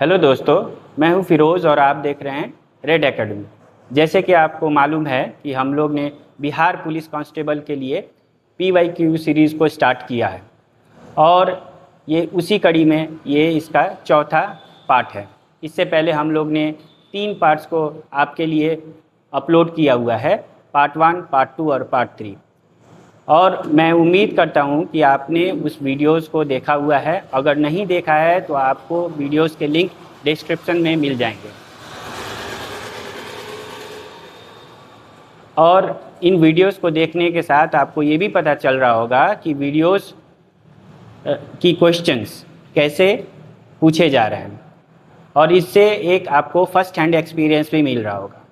Hello दोस्तों, मैं हूं फिरोज़ और आप देख रहे हैं रेड एकेडमी। जैसे कि आपको मालूम है कि हम लोग ने बिहार पुलिस कांस्टेबल के लिए PYQ सीरीज़ को स्टार्ट किया है और ये उसी कड़ी में ये इसका चौथा पार्ट है। इससे पहले हम लोग ने 3 पार्ट्स को आपके लिए अपलोड किया हुआ है, पार्ट 1, पार्ट 2 और पार्ट 3। और मैं उम्मीद करता हूं कि आपने उस वीडियोस को देखा हुआ है। अगर नहीं देखा है तो आपको वीडियोस के लिंक डिस्क्रिप्शन में मिल जाएंगे। और इन वीडियोस को देखने के साथ आपको ये भी पता चल रहा होगा कि वीडियोस की क्वेश्चंस कैसे पूछे जा रहे हैं और इससे एक आपको फर्स्ट हैंड एक्सपीरियंस भी मिल रहा होगा।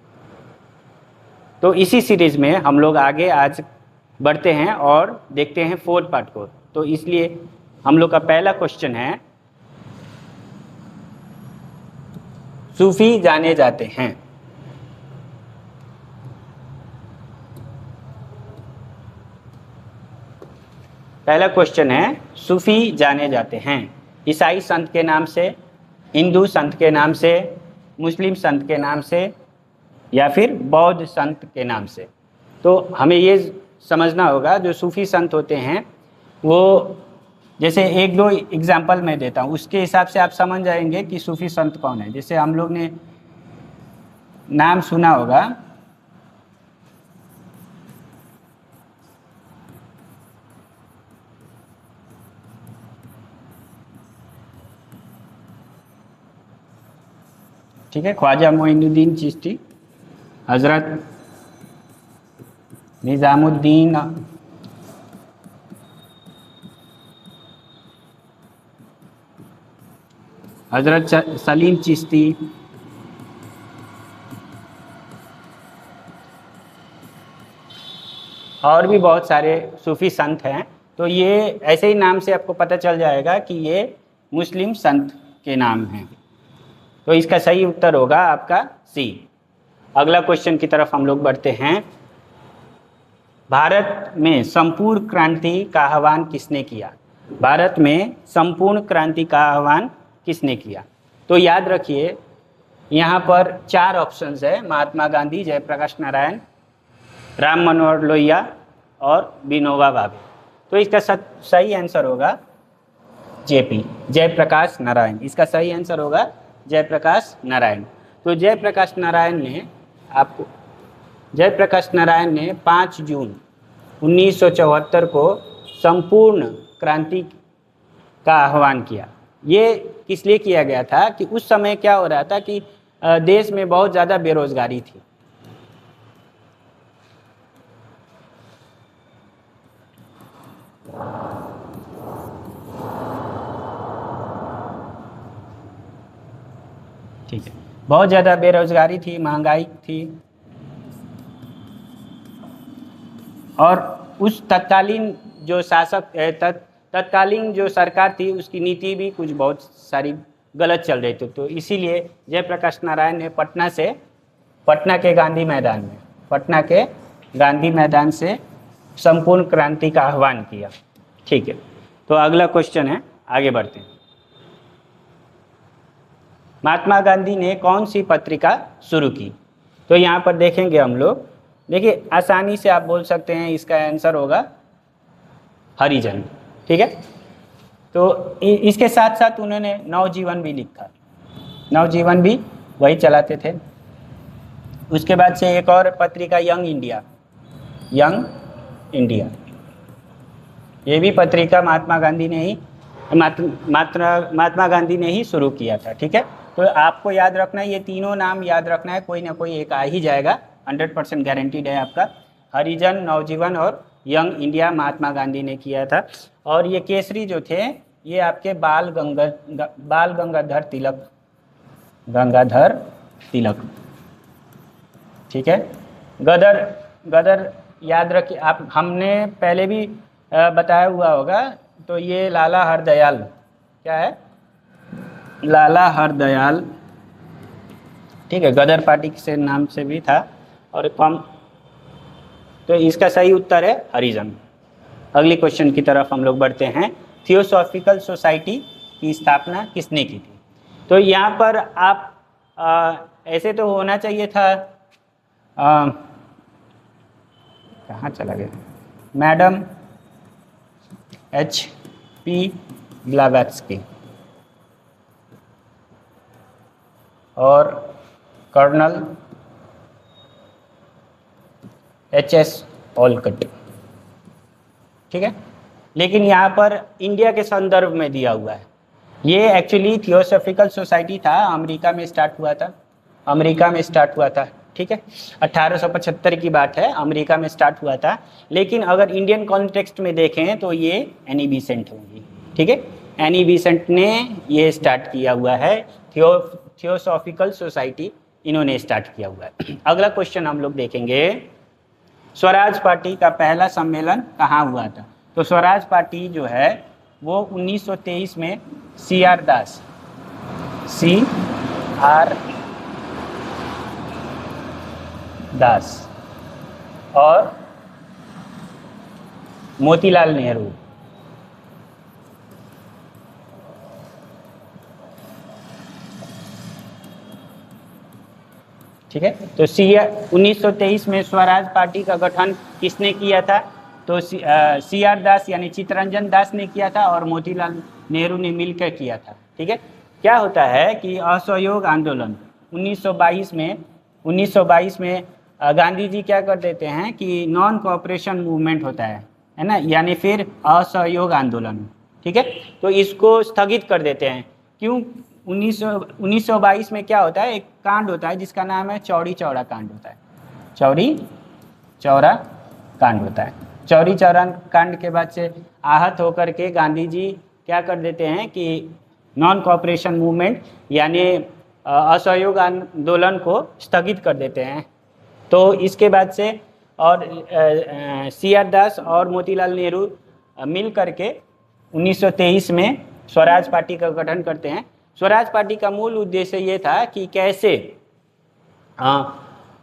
तो इसी सीरीज़ में हम लोग आगे आज बढ़ते हैं और देखते हैं 4th पार्ट को। तो इसलिए हम लोग का पहला क्वेश्चन है, सूफी जाने जाते हैं। पहला क्वेश्चन है, सूफी जाने जाते हैं ईसाई संत के नाम से, हिंदू संत के नाम से, मुस्लिम संत के नाम से या फिर बौद्ध संत के नाम से। तो हमें ये समझना होगा जो सूफी संत होते हैं वो, जैसे 1-2 एग्जाम्पल मैं देता हूँ, उसके हिसाब से आप समझ जाएंगे कि सूफी संत कौन है। जैसे हम लोग ने नाम सुना होगा, ठीक है, ख्वाजा मोइनुद्दीन चिश्ती, हजरत निज़ामुद्दीन हजरत सलीम चिश्ती, और भी बहुत सारे सूफी संत हैं। तो ये ऐसे ही नाम से आपको पता चल जाएगा कि ये मुस्लिम संत के नाम हैं। तो इसका सही उत्तर होगा आपका सी। अगला क्वेश्चन की तरफ हम लोग बढ़ते हैं। भारत में संपूर्ण क्रांति का आह्वान किसने किया? भारत में संपूर्ण क्रांति का आह्वान किसने किया? तो याद रखिए, यहाँ पर 4 ऑप्शंस है, महात्मा गांधी, जयप्रकाश नारायण, राम मनोहर लोहिया और विनोबा भावे। तो इसका सही आंसर होगा JP, जयप्रकाश नारायण। इसका सही आंसर होगा जयप्रकाश नारायण। तो जयप्रकाश नारायण ने 5 जून 1974 को संपूर्ण क्रांति का आह्वान किया। ये किस लिए किया गया था कि उस समय क्या हो रहा था कि देश में बहुत ज़्यादा बेरोजगारी थी। ठीक है, बहुत ज़्यादा बेरोजगारी थी, महंगाई थी और उस तत्कालीन जो तत्कालीन जो सरकार थी उसकी नीति भी कुछ बहुत सारी गलत चल रही थी। तो इसीलिए जयप्रकाश नारायण ने पटना के गांधी मैदान से संपूर्ण क्रांति का आह्वान किया। ठीक है, तो अगला क्वेश्चन है, आगे बढ़ते हैं। महात्मा गांधी ने कौन सी पत्रिका शुरू की? तो यहाँ पर देखेंगे हम लोग, देखिए आसानी से आप बोल सकते हैं इसका आंसर होगा हरिजन। ठीक है, तो इसके साथ साथ उन्होंने नवजीवन भी लिखा, नवजीवन भी वही चलाते थे। उसके बाद से एक और पत्रिका यंग इंडिया, ये भी पत्रिका महात्मा गांधी ने ही शुरू किया था। ठीक है, तो आपको याद रखना है, ये तीनों नाम याद रखना है, कोई ना कोई एक आ ही जाएगा, 100% गारंटीड है आपका। हरिजन, नवजीवन और यंग इंडिया महात्मा गांधी ने किया था। और ये केसरी जो थे ये आपके बाल गंगाधर तिलक। ठीक है, गदर याद रखिए आप, हमने पहले भी बताया हुआ होगा। तो ये लाला हरदयाल, क्या है, लाला हरदयाल, ठीक है, गदर पार्टी से नाम से भी था और कम। तो इसका सही उत्तर है हरिजन। अगली क्वेश्चन की तरफ हम लोग बढ़ते हैं। थियोसॉफिकल सोसाइटी की स्थापना किसने की थी? तो यहाँ पर आप ऐसे तो होना चाहिए था, कहाँ चला गया, मैडम H.P. ब्लावत्स्की और कर्नल H.S. ओलकट, ठीक है। लेकिन यहाँ पर इंडिया के संदर्भ में दिया हुआ है। ये एक्चुअली थियोसॉफिकल सोसाइटी था, अमेरिका में स्टार्ट हुआ था, ठीक है। 1875 की बात है, अमेरिका में स्टार्ट हुआ था। लेकिन अगर इंडियन कॉन्टेक्स्ट में देखें तो ये एनी बेसेंट होंगी, ठीक है। एनी बेसेंट ने ये स्टार्ट किया हुआ है, थियोसॉफिकल सोसाइटी इन्होंने स्टार्ट किया हुआ है। अगला क्वेश्चन हम लोग देखेंगे, स्वराज पार्टी का पहला सम्मेलन कहाँ हुआ था? तो स्वराज पार्टी जो है वो 1923 में C.R. दास और मोतीलाल नेहरू, ठीक है। तो 1923 में स्वराज पार्टी का गठन किसने किया था? तो C.R. दास यानी चित्तरंजन दास ने किया था और मोतीलाल नेहरू ने मिलकर किया था, ठीक है। क्या होता है कि असहयोग आंदोलन 1922 में गांधी जी क्या कर देते हैं कि नॉन कोऑपरेशन मूवमेंट होता है ना, यानी फिर असहयोग आंदोलन, ठीक है। तो इसको स्थगित कर देते हैं। क्यों? 1922 में क्या होता है, एक कांड होता है जिसका नाम है चौरी चौरा कांड होता है। चौरी चौरा कांड होता है। चौरी चौरा कांड के बाद से आहत होकर के गांधी जी क्या कर देते हैं कि नॉन कोऑपरेशन मूवमेंट यानी असहयोग आंदोलन को स्थगित कर देते हैं। तो इसके बाद से और C.R. दास और मोतीलाल नेहरू मिल करके 1923 में स्वराज पार्टी का गठन करते हैं। स्वराज पार्टी का मूल उद्देश्य ये था कि कैसे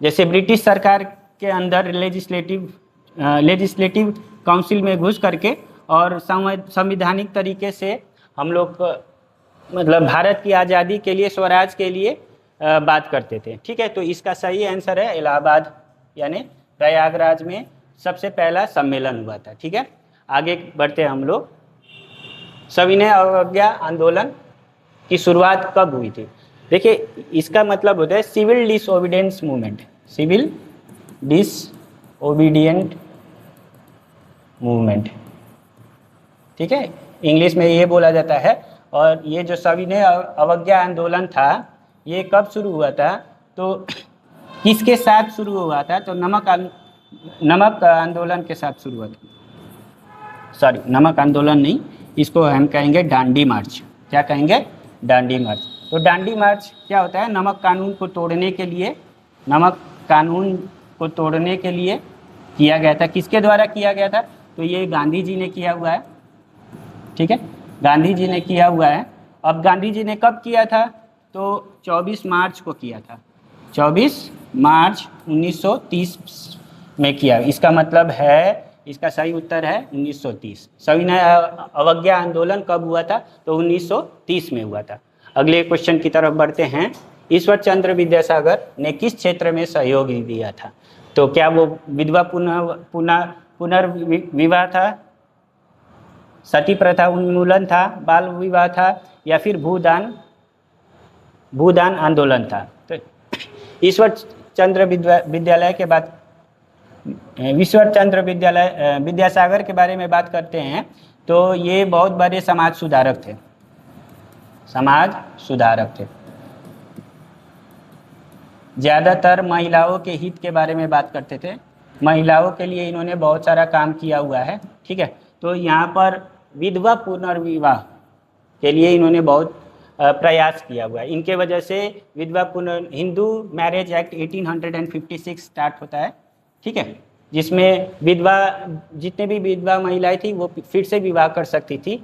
जैसे ब्रिटिश सरकार के अंदर लेजिस्लेटिव काउंसिल में घुस करके और संवैधानिक तरीके से हम लोग मतलब भारत की आज़ादी के लिए, स्वराज के लिए बात करते थे, ठीक है। तो इसका सही आंसर है इलाहाबाद यानी प्रयागराज में सबसे पहला सम्मेलन हुआ था, ठीक है। आगे बढ़ते हैं हम लोग। सविनय अवज्ञा आंदोलन की शुरुआत कब हुई थी? देखिए, इसका मतलब होता है civil disobedience movement, civil disobedient movement, ठीक है, इंग्लिश में ये बोला जाता है। और ये जो सविनय अवज्ञा आंदोलन था ये कब शुरू हुआ था? तो किसके साथ शुरू हुआ था? तो नमक आंदोलन के साथ शुरू हुआ था। सॉरी, नमक आंदोलन नहीं, इसको हम कहेंगे डांडी मार्च। क्या कहेंगे? डांडी मार्च। तो डांडी मार्च क्या होता है? नमक कानून को तोड़ने के लिए किया गया था। किसके द्वारा किया गया था? तो ये गांधी जी ने किया हुआ है, ठीक है, गांधी जी ने किया हुआ है। अब गांधी जी ने कब किया था? तो 24 मार्च को किया था, 24 मार्च 1930 में किया। इसका मतलब है, इसका सही उत्तर है 1930। सविनय अवज्ञा आंदोलन कब हुआ था? तो 1930 में हुआ था। अगले क्वेश्चन की तरफ बढ़ते हैं। ईश्वर चंद्र विद्यासागर ने किस क्षेत्र में सहयोग दिया था? तो क्या वो विधवा पुनर्विवाह था, सती प्रथा उन्मूलन था, बाल विवाह था, या फिर भूदान आंदोलन था? तो ईश्वर चंद्र विद्यालय के बाद ईश्वर चंद्र विद्यासागर के बारे में बात करते हैं तो ये बहुत बड़े समाज सुधारक थे। ज़्यादातर महिलाओं के हित के बारे में बात करते थे। महिलाओं के लिए इन्होंने बहुत सारा काम किया हुआ है, ठीक है। तो यहाँ पर विधवा पुनर्विवाह के लिए इन्होंने बहुत प्रयास किया हुआ है। इनके वजह से हिंदू मैरिज एक्ट 1856 स्टार्ट होता है, ठीक है, जिसमें जितने भी विधवा महिलाएं थी वो फिर से विवाह कर सकती थी।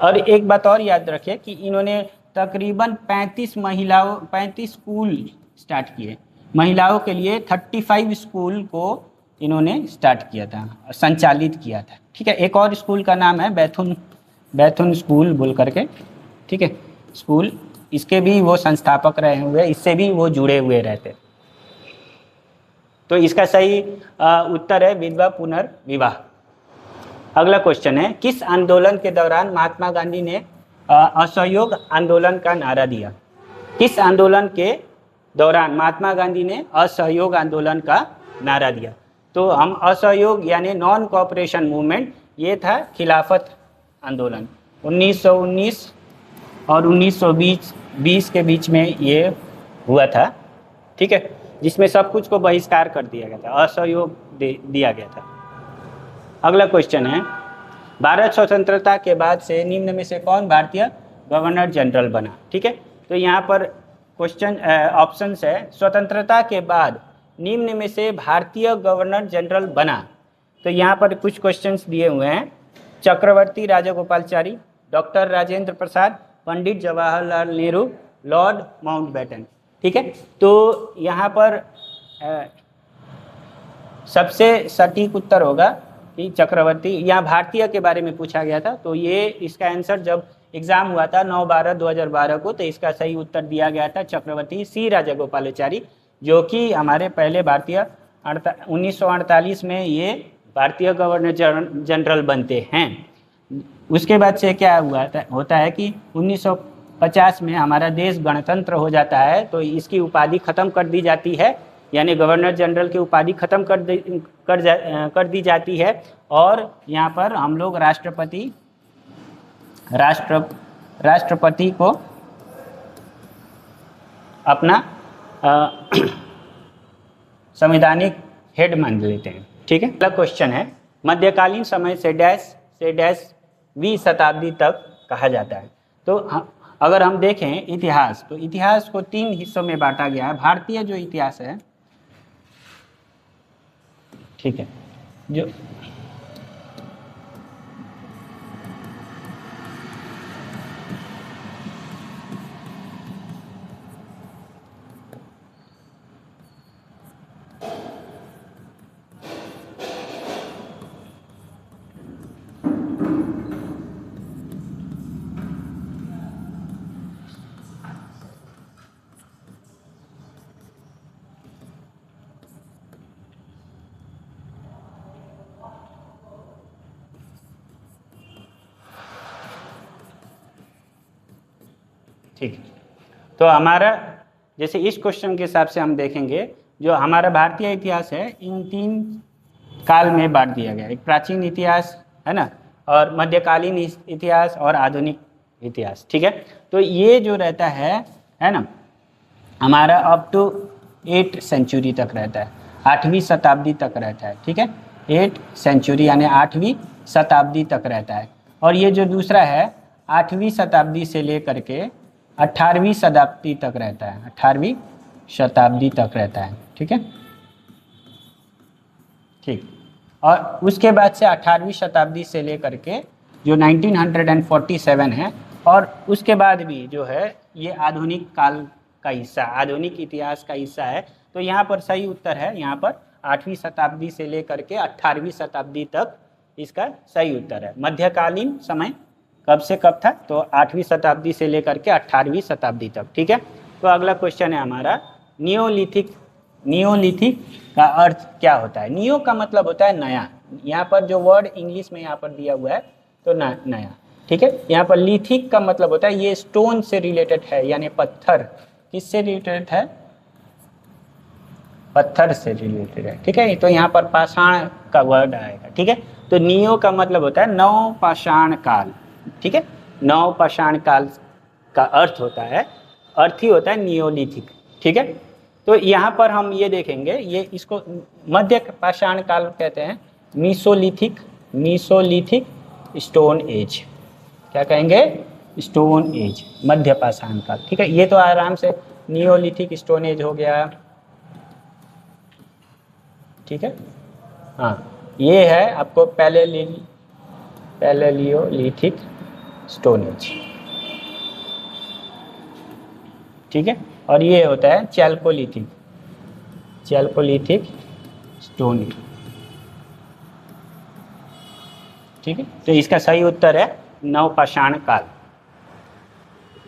और एक बात और याद रखिए कि इन्होंने तकरीबन 35 स्कूल स्टार्ट किए महिलाओं के लिए। 35 स्कूल को इन्होंने स्टार्ट किया था, संचालित किया था, ठीक है। एक और स्कूल का नाम है बैथुन स्कूल बोल करके, ठीक है, स्कूल इसके भी वो संस्थापक रहे हुए, इससे भी वो जुड़े हुए रहते। तो इसका सही उत्तर है विधवा पुनर्विवाह। अगला क्वेश्चन है, किस आंदोलन के दौरान महात्मा गांधी ने असहयोग आंदोलन का नारा दिया? किस आंदोलन के दौरान महात्मा गांधी ने असहयोग आंदोलन का नारा दिया? तो हम असहयोग यानी नॉन कोऑपरेशन मूवमेंट, ये था खिलाफत आंदोलन। 1919 और 1920 के बीच में ये हुआ था, ठीक है, जिसमें सब कुछ को बहिष्कार कर दिया गया था, असहयोग दिया गया था। अगला क्वेश्चन है, भारत स्वतंत्रता के बाद से निम्न में से कौन भारतीय गवर्नर जनरल बना? ठीक है, तो यहाँ पर क्वेश्चन ऑप्शंस है, स्वतंत्रता के बाद निम्न में से भारतीय गवर्नर जनरल बना। तो यहाँ पर कुछ क्वेश्चंस दिए हुए हैं, चक्रवर्ती Rajagopalachari, doctor Rajendra Prasad, Pandit Jawaharlal Nehru, Lord Mountbatten. ठीक है, तो यहाँ पर सबसे सटीक उत्तर होगा कि चक्रवर्ती। यहाँ भारतीय के बारे में पूछा गया था, तो ये इसका आंसर जब एग्जाम हुआ था 9/12/2012 को, तो इसका सही उत्तर दिया गया था चक्रवर्ती सी राजगोपालाचारी, जो कि हमारे पहले भारतीय 1948 में ये भारतीय गवर्नर जनरल बनते हैं। उसके बाद से क्या होता है कि 1950 में हमारा देश गणतंत्र हो जाता है, तो इसकी उपाधि खत्म कर दी जाती है, यानी गवर्नर जनरल की उपाधि खत्म कर दी जाती है, और यहाँ पर हम लोग राष्ट्रपति को अपना संवैधानिक हेड मान लेते हैं। ठीक है, अगला क्वेश्चन है, मध्यकालीन समय से डैश शताब्दी तक कहा जाता है। तो अगर हम देखें इतिहास, तो इतिहास को 3 हिस्सों में बांटा गया है। भारतीय जो इतिहास है, ठीक है, जो ठीक है, तो हमारा जैसे इस क्वेश्चन के हिसाब से हम देखेंगे, जो हमारा भारतीय इतिहास है इन 3 काल में बांट दिया गया है। एक प्राचीन इतिहास है ना, और मध्यकालीन इतिहास और आधुनिक इतिहास। ठीक है, तो ये जो रहता है ना, हमारा अप टू 8th सेंचुरी तक रहता है, 8वीं शताब्दी तक रहता है। ठीक है, 8th सेंचुरी यानी 8वीं शताब्दी तक रहता है। और ये जो दूसरा है 8वीं शताब्दी से लेकर के 18वीं शताब्दी तक रहता है, 18वीं शताब्दी तक रहता है। ठीक है, ठीक, और उसके बाद से 18वीं शताब्दी से लेकर के जो 1947 है, और उसके बाद भी जो है ये आधुनिक काल का हिस्सा, आधुनिक इतिहास का हिस्सा है। तो यहाँ पर सही उत्तर है, यहाँ पर 8वीं शताब्दी से लेकर के 18वीं शताब्दी तक इसका सही उत्तर है। मध्यकालीन समय कब से कब था? तो 8वीं शताब्दी से लेकर के 18वीं शताब्दी तक। ठीक है, तो अगला क्वेश्चन है हमारा, नियोलिथिक का अर्थ क्या होता है? नियो का मतलब होता है नया, यहाँ पर जो वर्ड इंग्लिश में यहाँ पर दिया हुआ है तो नया। ठीक है, यहाँ पर लिथिक का मतलब होता है ये स्टोन से रिलेटेड है, यानी पत्थर। किससे रिलेटेड है? पत्थर से रिलेटेड है। ठीक है, तो यहाँ पर पाषाण का वर्ड आएगा। ठीक है, तो नियो का मतलब होता है नव पाषाण काल। ठीक है, नव पाषाण काल का अर्थ होता है, अर्थ ही होता है नियोलिथिक। ठीक है, तो यहाँ पर हम ये देखेंगे, ये इसको मध्य पाषाण काल कहते हैं, मीसोलिथिक स्टोन एज। क्या कहेंगे? स्टोन एज, मध्य पाषाण काल। ठीक है, ये तो आराम से नियोलिथिक स्टोन एज हो गया। ठीक है, हाँ, ये है आपको पैलेलियोलिथिक स्टोन एज। ठीक है, और ये होता है चैल्कोलिथिक स्टोन एज। ठीक है, तो इसका सही उत्तर है नवपाषाण काल।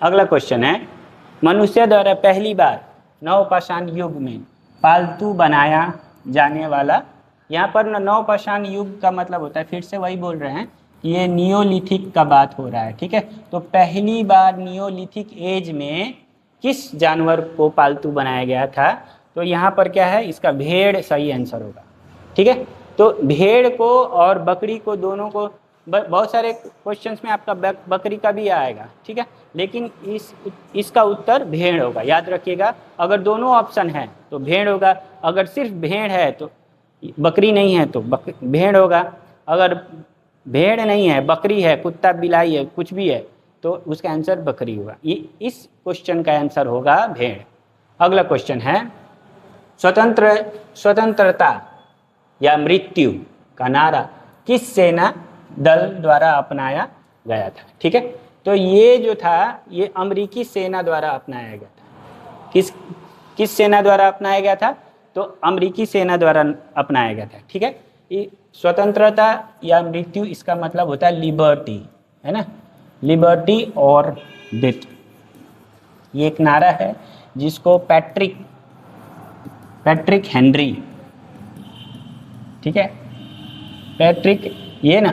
अगला क्वेश्चन है, मनुष्य द्वारा पहली बार नवपाषाण युग में पालतू बनाया जाने वाला। यहाँ पर नवपाषाण युग का मतलब होता है, फिर से वही बोल रहे हैं कि ये नियोलिथिक का बात हो रहा है, ठीक है। तो पहली बार नियोलिथिक एज में किस जानवर को पालतू बनाया गया था? तो यहाँ पर क्या है, इसका भेड़ सही आंसर होगा, ठीक है। तो भेड़ को और बकरी को दोनों को, बहुत सारे क्वेश्चंस में आपका बकरी का भी आएगा, ठीक है, लेकिन इसका उत्तर भेड़ होगा, याद रखिएगा। अगर दोनों ऑप्शन है तो भेड़ होगा, अगर सिर्फ भेड़ है तो बकरी नहीं है तो भेड़ होगा, अगर भेड़ नहीं है, बकरी है, कुत्ता बिलाई है, कुछ भी है, तो उसका आंसर बकरी होगा। इस क्वेश्चन का आंसर होगा भेड़। अगला क्वेश्चन है, स्वतंत्रता या मृत्यु का नारा किस सेना दल द्वारा अपनाया गया था? ठीक है, तो ये जो था ये अमेरिकी सेना द्वारा अपनाया गया था। किस सेना द्वारा अपनाया गया था? तो अमेरिकी सेना द्वारा अपनाया गया था, ठीक है। स्वतंत्रता या मृत्यु, इसका मतलब होता है लिबर्टी, है ना, लिबर्टी और डेथ। ये एक नारा है जिसको पैट्रिक हेनरी, ठीक है, पैट्रिक, ये ना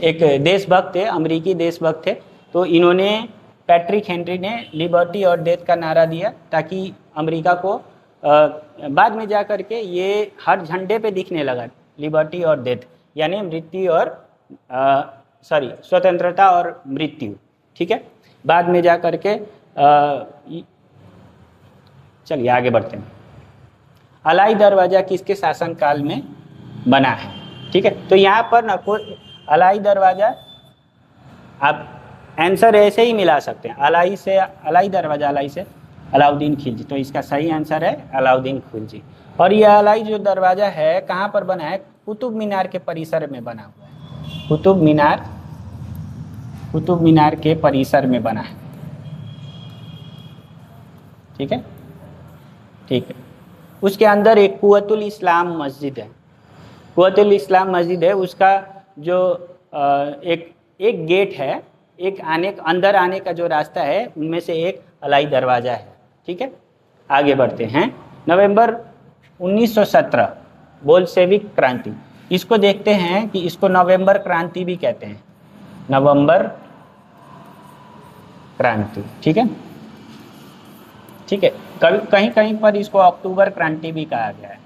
एक देशभक्त थे, अमेरिकी देशभक्त थे, तो इन्होंने, पैट्रिक हेनरी ने लिबर्टी और डेथ का नारा दिया ताकि अमेरिका को बाद में जा कर के ये हर झंडे पे दिखने लगा, लिबर्टी और डेथ, यानी मृत्यु और स्वतंत्रता और मृत्यु, ठीक है। बाद में जा कर के चलिए आगे बढ़ते हैं। अलाई दरवाज़ा किसके शासनकाल में बना है? ठीक है, तो यहाँ पर ना कोई अलाई दरवाज़ा, आप आंसर ऐसे ही मिला सकते हैं, अलाई से अलाई दरवाज़ा, अलाई से अलाउद्दीन खिलजी, तो इसका सही आंसर है अलाउद्दीन खिलजी। और यह अलाई जो दरवाज़ा है कहाँ पर बना है? कुतुब मीनार के परिसर में बना हुआ है, कुतुब मीनार के परिसर में बना है, ठीक है, ठीक है। उसके अंदर एक कुव्वतुल इस्लाम मस्जिद है, कुव्वतुल इस्लाम मस्जिद है, उसका जो एक गेट है, एक अंदर आने का जो रास्ता है उनमें से एक अलाई दरवाज़ा है, ठीक है। आगे बढ़ते हैं। नवंबर 1917 बोल्शेविक क्रांति, इसको देखते हैं कि इसको नवंबर क्रांति भी कहते हैं, नवंबर क्रांति, ठीक है, ठीक है। कहीं कहीं पर इसको अक्टूबर क्रांति भी कहा गया है,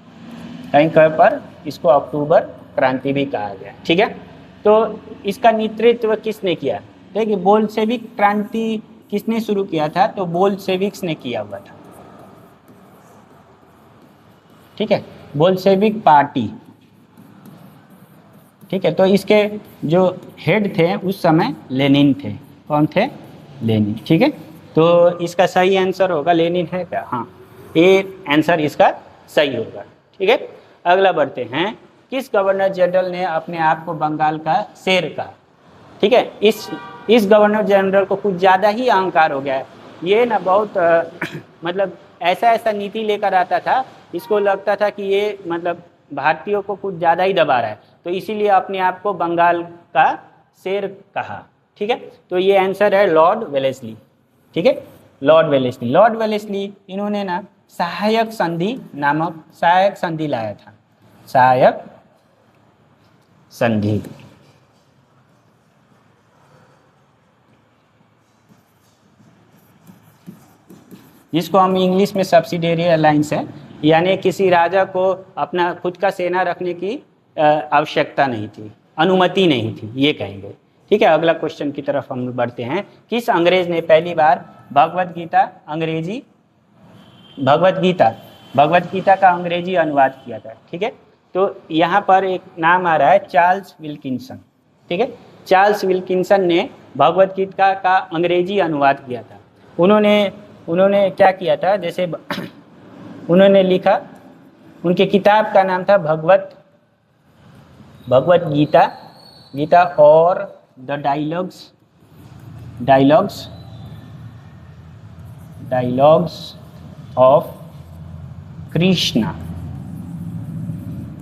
कहीं कहीं पर इसको अक्टूबर क्रांति भी कहा गया है, ठीक है। तो इसका नेतृत्व किसने किया? देखिए, बोल्शेविक क्रांति किसने शुरू किया था? तो बोल्शेविक्स ने किया हुआ था, ठीक है, बोल्शेविक पार्टी, ठीक है। तो इसके जो हेड थे उस समय लेनिन थे। कौन थे? लेनिन, ठीक है। तो इसका सही आंसर होगा, लेनिन है क्या? हाँ, ये आंसर इसका सही होगा, ठीक है। अगला बढ़ते हैं। किस गवर्नर जनरल ने अपने आप को बंगाल का शेर कहा? ठीक है, इस गवर्नर जनरल को कुछ ज़्यादा ही अहंकार हो गया है, ये ना बहुत मतलब ऐसा नीति लेकर आता था, इसको लगता था कि ये मतलब भारतीयों को कुछ ज़्यादा ही दबा रहा है, तो इसीलिए अपने आप को बंगाल का शेर कहा, ठीक है। तो ये आंसर है लॉर्ड वेलेस्ली, ठीक है, लॉर्ड वेलेस्ली। लॉर्ड वेलेस्ली इन्होंने ना सहायक संधि नामक सहायक संधि लाया था, सहायक संधि। जिसको हम इंग्लिश में सब्सिडियरी अलायंस है, यानी किसी राजा को अपना खुद का सेना रखने की आवश्यकता नहीं थी, अनुमति नहीं थी, ये कहेंगे, ठीक है। अगला क्वेश्चन की तरफ हम बढ़ते हैं। किस अंग्रेज ने पहली बार भगवत गीता का अंग्रेजी अनुवाद किया था? ठीक है, तो यहाँ पर एक नाम आ रहा है चार्ल्स विल्किंसन, ठीक है। चार्ल्स विल्किंसन ने भगवत गीता का अंग्रेजी अनुवाद किया था। उन्होंने क्या किया था? जैसे उन्होंने लिखा, उनके किताब का नाम था भगवत गीता और the dialogues of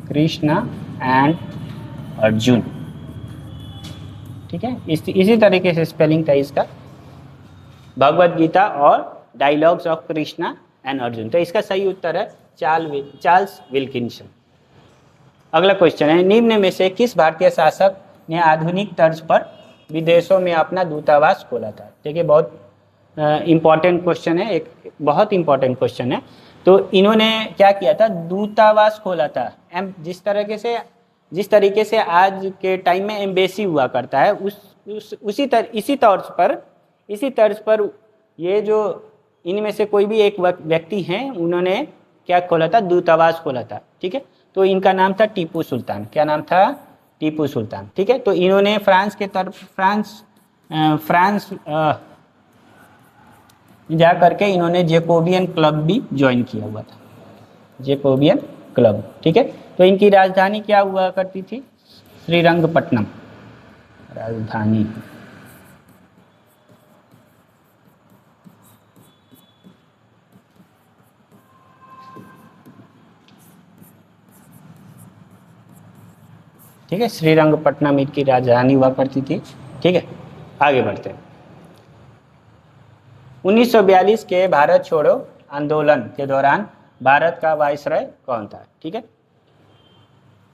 Krishna and Arjun, ठीक है। इसी तरीके से स्पेलिंग था इसका, भगवत गीता और dialogues of Krishna and Arjun. तो इसका सही उत्तर है चार्ल्स विल्किंसन। अगला क्वेश्चन है, निम्न में से किस भारतीय शासक ने आधुनिक तर्ज पर विदेशों में अपना दूतावास खोला था? देखिए बहुत इम्पॉर्टेंट क्वेश्चन है, एक बहुत इम्पॉर्टेंट क्वेश्चन है। तो इन्होंने क्या किया था, दूतावास खोला था। जिस तरीके से आज के टाइम में एम्बेसी हुआ करता है, इसी तर्ज पर ये जो इनमें से कोई भी एक व्यक्ति हैं, उन्होंने क्या खोला था, दूतावास खोला था। ठीक है, तो इनका नाम था टीपू सुल्तान। क्या नाम था? टीपू सुल्तान। ठीक है, तो इन्होंने फ्रांस जा करके इन्होंने जैकोबियन क्लब भी ज्वाइन किया हुआ था, जैकोबियन क्लब। ठीक है, तो इनकी राजधानी क्या हुआ करती थी? श्रीरंगपट्टनम राजधानी। ठीक है, श्रीरंगपट्टनम इनकी राजधानी हुआ करती थी। ठीक है, आगे बढ़ते हैं। 1942 के भारत छोड़ो आंदोलन के दौरान भारत का वायसराय कौन था? ठीक है,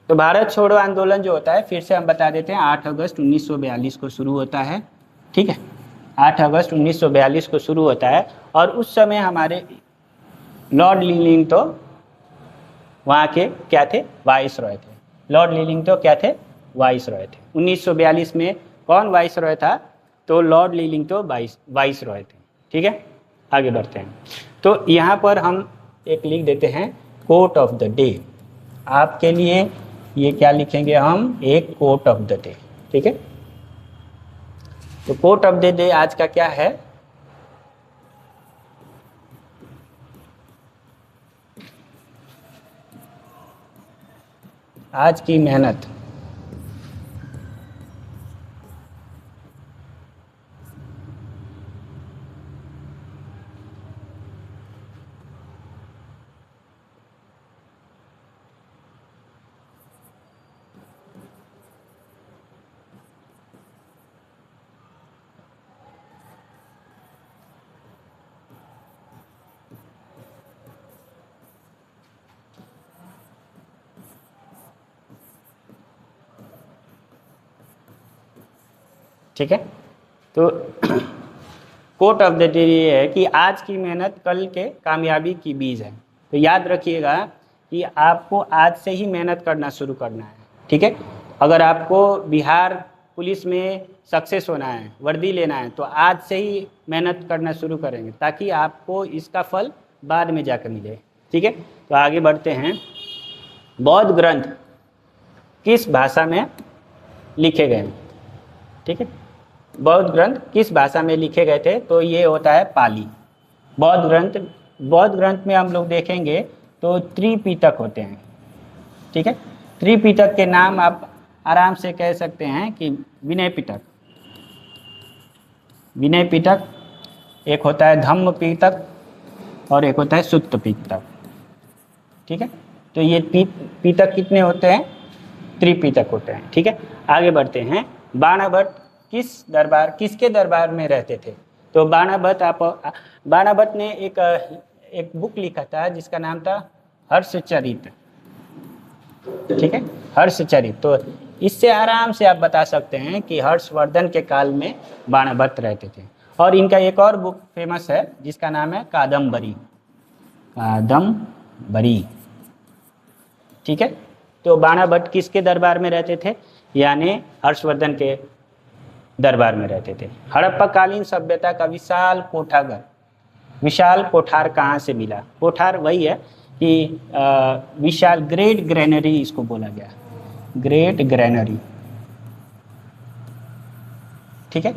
तो भारत छोड़ो आंदोलन जो होता है, फिर से हम बता देते हैं, 8 अगस्त 1942 को शुरू होता है। ठीक है, 8 अगस्त 1942 को शुरू होता है, और उस समय हमारे लॉर्ड लिलिंगटन वहाँ के क्या थे? वाइसरॉय थे। लॉर्ड लिलिंगटन क्या थे? वाइसरॉय थे। 1942 में कौन वाइसरॉय था? तो लॉर्ड लिलिंगटन वाइसरॉय थे। ठीक है, आगे बढ़ते हैं। तो यहाँ पर हम एक लिख देते हैं कोट ऑफ द डे। आपके लिए ये क्या लिखेंगे हम? एक कोट ऑफ द डे। ठीक है, तो कोट ऑफ द डे आज का क्या है? आज की मेहनत। ठीक है, तो कोट ऑफ द डे ये है कि आज की मेहनत कल के कामयाबी की बीज है। तो याद रखिएगा कि आपको आज से ही मेहनत करना शुरू करना है। ठीक है, अगर आपको बिहार पुलिस में सक्सेस होना है, वर्दी लेना है, तो आज से ही मेहनत करना शुरू करेंगे, ताकि आपको इसका फल बाद में जाकर मिले। ठीक है, तो आगे बढ़ते हैं। बौद्ध ग्रंथ किस भाषा में लिखे गए? ठीक है, बौद्ध ग्रंथ किस भाषा में लिखे गए थे? तो ये होता है पाली। बौद्ध ग्रंथ में हम लोग देखेंगे तो त्रिपिटक होते हैं। ठीक है, त्रिपिटक के नाम आप आराम से कह सकते हैं कि विनय पिटक, एक होता है धम्म पिटक और एक होता है सुत्त पिटक। ठीक है, तो ये पिटक कितने होते हैं? त्रिपिटक होते हैं। ठीक है, आगे बढ़ते हैं। बाणाभट्ट किसके दरबार में रहते थे? तो बाणाभट्ट ने एक बुक लिखा था जिसका नाम था हर्षचरित। ठीक है, हर्षचरित। तो इससे आराम से आप बता सकते हैं कि हर्षवर्धन के काल में बाणाभट्ट रहते थे। और इनका एक और बुक फेमस है जिसका नाम है कादम्बरी। ठीक है, तो बाणाभट्ट किसके दरबार में रहते थे? यानी हर्षवर्धन के दरबार में रहते थे। हड़प्पा कालीन सभ्यता का विशाल कोठार कहाँ से मिला? कोठार वही है कि विशाल, ग्रेट ग्रेनरी इसको बोला गया, ग्रेट ग्रेनरी। ठीक है,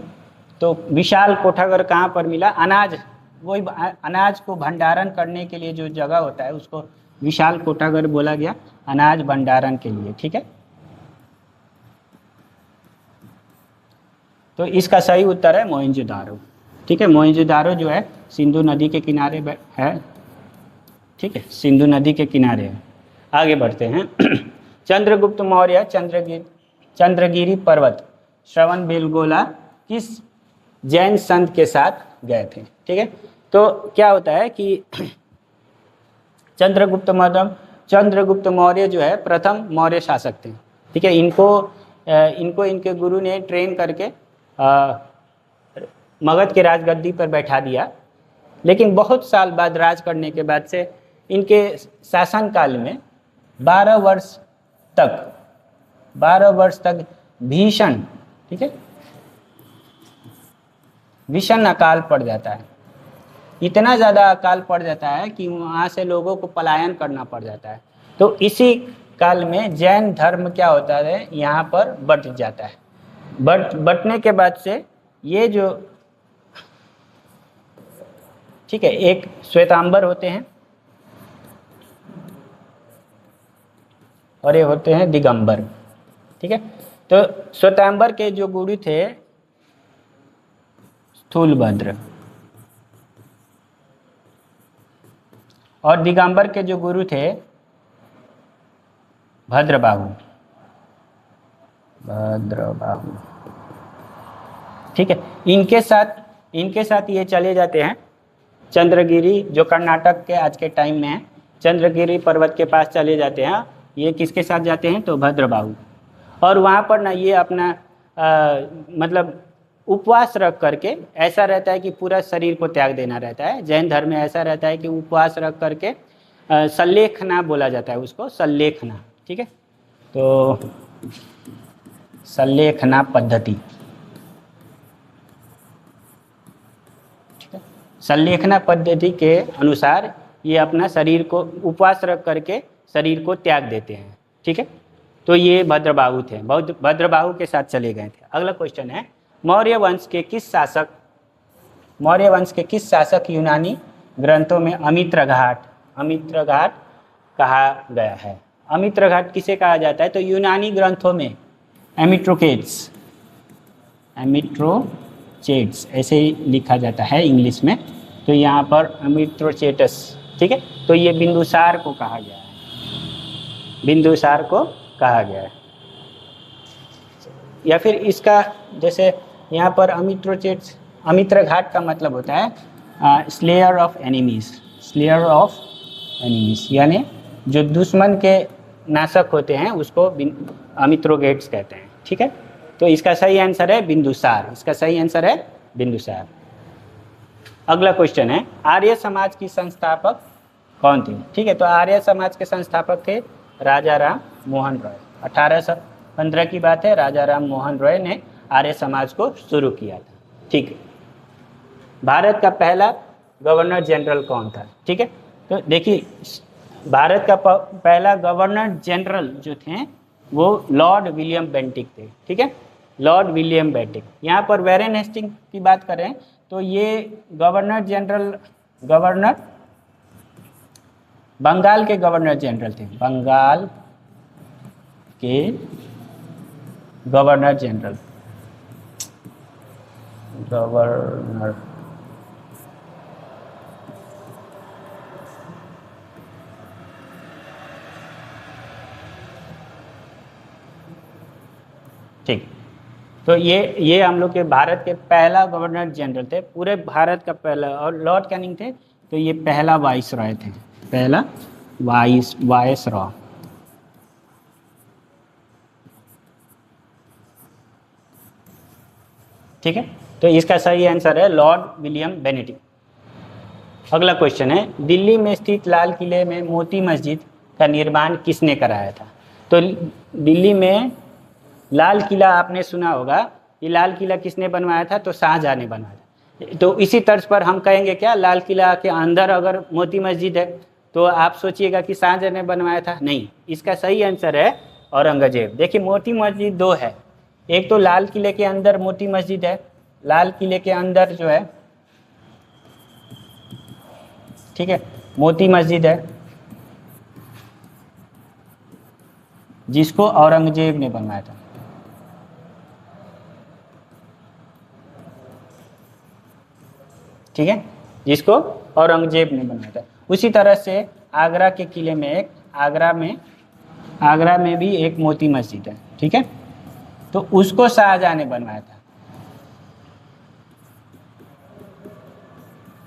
तो विशाल कोठागर कहाँ पर मिला? अनाज को भंडारण करने के लिए जो जगह होता है उसको विशाल कोठागर बोला गया, अनाज भंडारण के लिए। ठीक है, तो इसका सही उत्तर है मोहनजोदारो। ठीक है, मोहनजोदारो जो है सिंधु नदी के किनारे है। ठीक है, सिंधु नदी के किनारे है। आगे बढ़ते हैं। चंद्रगुप्त मौर्य चंद्रगिरी पर्वत श्रवणबेलगोला किस जैन संत के साथ गए थे? ठीक है, तो क्या होता है कि चंद्रगुप्त मौर्य जो है प्रथम मौर्य शासक थे, ठीक है। इनको इनके गुरु ने ट्रेन करके मगध के राजगद्दी पर बैठा दिया। लेकिन बहुत साल बाद राज करने के बाद से इनके शासनकाल में 12 वर्ष तक भीषण, ठीक है, भीषण अकाल पड़ जाता है। इतना ज़्यादा अकाल पड़ जाता है कि वहाँ से लोगों को पलायन करना पड़ जाता है। तो इसी काल में जैन धर्म क्या होता है, यहाँ पर बढ़ जाता है। बढ़ने के बाद से ये जो, ठीक है, एक श्वेतांबर होते हैं और ये होते हैं दिगंबर, ठीक है। तो श्वेतांबर के जो गुरु थे स्थूलभद्र और दिगंबर के जो गुरु थे भद्रबाहु, ठीक है। इनके साथ ये चले जाते हैं चंद्रगिरी, जो कर्नाटक के आज के टाइम में है, चंद्रगिरी पर्वत के पास चले जाते हैं। ये किसके साथ जाते हैं, तो भद्रबाहु। और वहाँ पर ना ये अपना मतलब उपवास रख करके, ऐसा रहता है कि पूरा शरीर को त्याग देना रहता है। जैन धर्म में ऐसा रहता है कि उपवास रख करके सल्लेखना बोला जाता है उसको, सल्लेखना, ठीक है। तो सल्लेखना पद्धति, ठीक है, सल्लेखना पद्धति के अनुसार ये अपना शरीर को उपवास रख करके शरीर को त्याग देते हैं, ठीक है। तो ये भद्रबाहु थे, भद्रबाहु के साथ चले गए थे। अगला क्वेश्चन है, मौर्य वंश के किस शासक यूनानी ग्रंथों में अमित्र घाट कहा गया है। अमित्र घाट किसे कहा जाता है, तो यूनानी ग्रंथों में एमिट्रोचेट्स ऐसे ही लिखा जाता है इंग्लिश में। तो यहाँ पर अमिट्रोचेटस, ठीक है। तो ये बिंदुसार को कहा गया है, या फिर इसका जैसे यहाँ पर अमित्र घाट का मतलब होता है स्लेयर ऑफ एनिमीज, यानी जो दुश्मन के नाशक होते हैं उसको अमित्रोगेट्स कहते हैं, ठीक है। तो इसका सही आंसर है बिंदुसार। अगला क्वेश्चन है, आर्य समाज की संस्थापक कौन थे, ठीक है। तो आर्य समाज के संस्थापक थे राजा राम मोहन रॉय। 1815 की बात है, राजा राम मोहन रॉय ने आर्य समाज को शुरू किया था, ठीक है। भारत का पहला गवर्नर जनरल कौन था, ठीक है। तो देखिए, भारत का पहला गवर्नर जनरल जो थे वो लॉर्ड विलियम बेंटिक थे, ठीक है, लॉर्ड विलियम बेंटिक। यहाँ पर वैरेन हेस्टिंग की बात करें तो ये गवर्नर बंगाल के गवर्नर जनरल थे, ठीक। तो ये हम लोग के भारत के पहला गवर्नर जनरल थे, पूरे भारत का पहला। और लॉर्ड कैनिंग थे, तो ये पहला वाइसरॉय थे, वाइसरॉय। ठीक है, तो इसका सही आंसर है लॉर्ड विलियम बेनेटिक। अगला क्वेश्चन है, दिल्ली में स्थित लाल किले में मोती मस्जिद का निर्माण किसने कराया था। तो दिल्ली में लाल किला आपने सुना होगा, ये लाल किला किसने बनवाया था, तो शाहजहां ने बनवाया था। तो इसी तर्ज पर हम कहेंगे क्या, लाल किला के अंदर अगर मोती मस्जिद है तो आप सोचिएगा कि शाहजहां ने बनवाया था, नहीं। इसका सही आंसर है औरंगजेब। देखिए, मोती मस्जिद दो है, एक तो लाल किले के अंदर मोती मस्जिद है, लाल किले के अंदर जो है, ठीक है, मोती मस्जिद है जिसको औरंगजेब ने बनवाया था। ठीक है, जिसको औरंगजेब ने बनाया था। उसी तरह से आगरा के किले में आगरा में भी एक मोती मस्जिद है, ठीक है, तो उसको शाहजहां ने बनवाया था।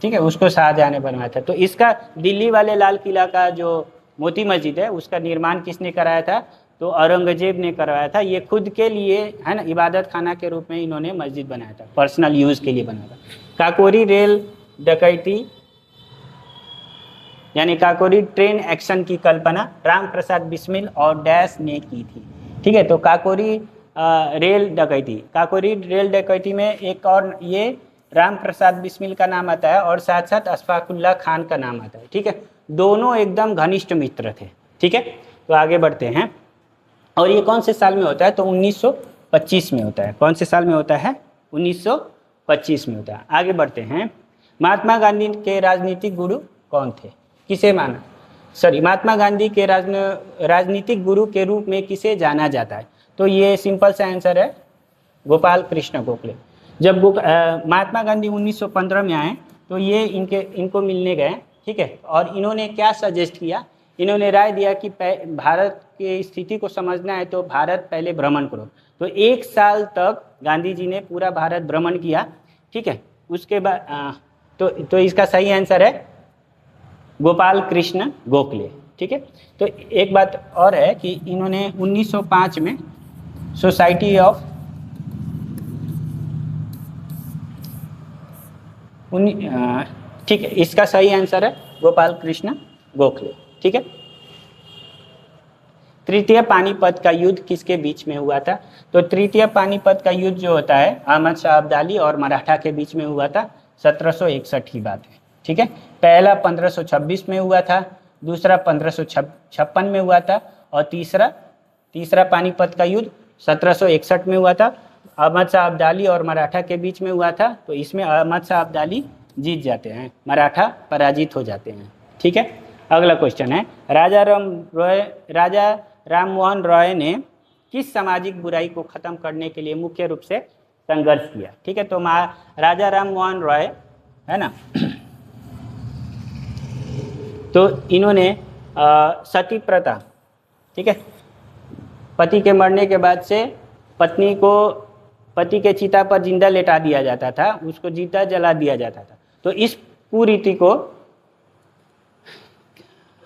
ठीक है, उसको शाहजहां ने बनवाया था। तो इसका दिल्ली वाले लाल किला का जो मोती मस्जिद है उसका निर्माण किसने कराया था? तो औरंगजेब ने करवाया था। ये खुद के लिए है ना इबादत खाना के रूप में इन्होंने मस्जिद बनाया था, पर्सनल यूज़ के लिए बनाया था। काकोरी रेल डकैती यानी काकोरी ट्रेन एक्शन की कल्पना राम प्रसाद बिस्मिल और डैश ने की थी। ठीक है, तो काकोरी रेल डकैती में एक और ये राम प्रसाद बिस्मिल का नाम आता है और साथ साथ अशफाकुल्ला खान का नाम आता है। ठीक है, दोनों एकदम घनिष्ठ मित्र थे। ठीक है, तो आगे बढ़ते हैं। और ये कौन से साल में होता है? तो 1925 में होता है। कौन से साल में होता है? 1925 में होता है। आगे बढ़ते हैं। महात्मा गांधी के राजनीतिक गुरु कौन थे? किसे माना महात्मा गांधी के राजनीतिक गुरु के रूप में किसे जाना जाता है? तो ये सिंपल सा आंसर है, गोपाल कृष्ण गोखले। जब महात्मा गांधी 1915 में आए तो ये इनको मिलने गए। ठीक है, और इन्होंने क्या सजेस्ट किया? इन्होंने राय दिया कि भारत की स्थिति को समझना है तो भारत पहले भ्रमण करो। तो 1 साल तक गांधी जी ने पूरा भारत भ्रमण किया। ठीक है, उसके बाद तो इसका सही आंसर है गोपाल कृष्ण गोखले। ठीक है, तो एक बात और है कि इन्होंने 1905 में सोसाइटी ऑफ ठीक है, इसका सही आंसर है गोपाल कृष्ण गोखले। ठीक है, तृतीय पानीपत का युद्ध किसके बीच में हुआ था? तो तृतीय पानीपत का युद्ध जो होता है अहमद शाह अब्दाली और मराठा के बीच में हुआ था। 1761 की बात है। ठीक है, पहला 1526 में हुआ था, दूसरा 1556 में हुआ था और तीसरा पानीपत का युद्ध 1761 में हुआ था। अहमद शाह अब्दाली और मराठा के बीच में हुआ था। तो इसमें अहमद शाह अब्दाली जीत जाते हैं, मराठा पराजित हो जाते हैं। ठीक है, अगला क्वेश्चन है राजा राम मोहन रॉय ने किस सामाजिक बुराई को खत्म करने के लिए मुख्य रूप से संघर्ष किया? ठीक है, तो राजा राम मोहन रॉय है ना, तो इन्होंने सती प्रथा, ठीक है, पति के मरने के बाद से पति के चिता पर जिंदा लेटा दिया जाता था, उसको जीता जला दिया जाता था। तो इस कुरीति को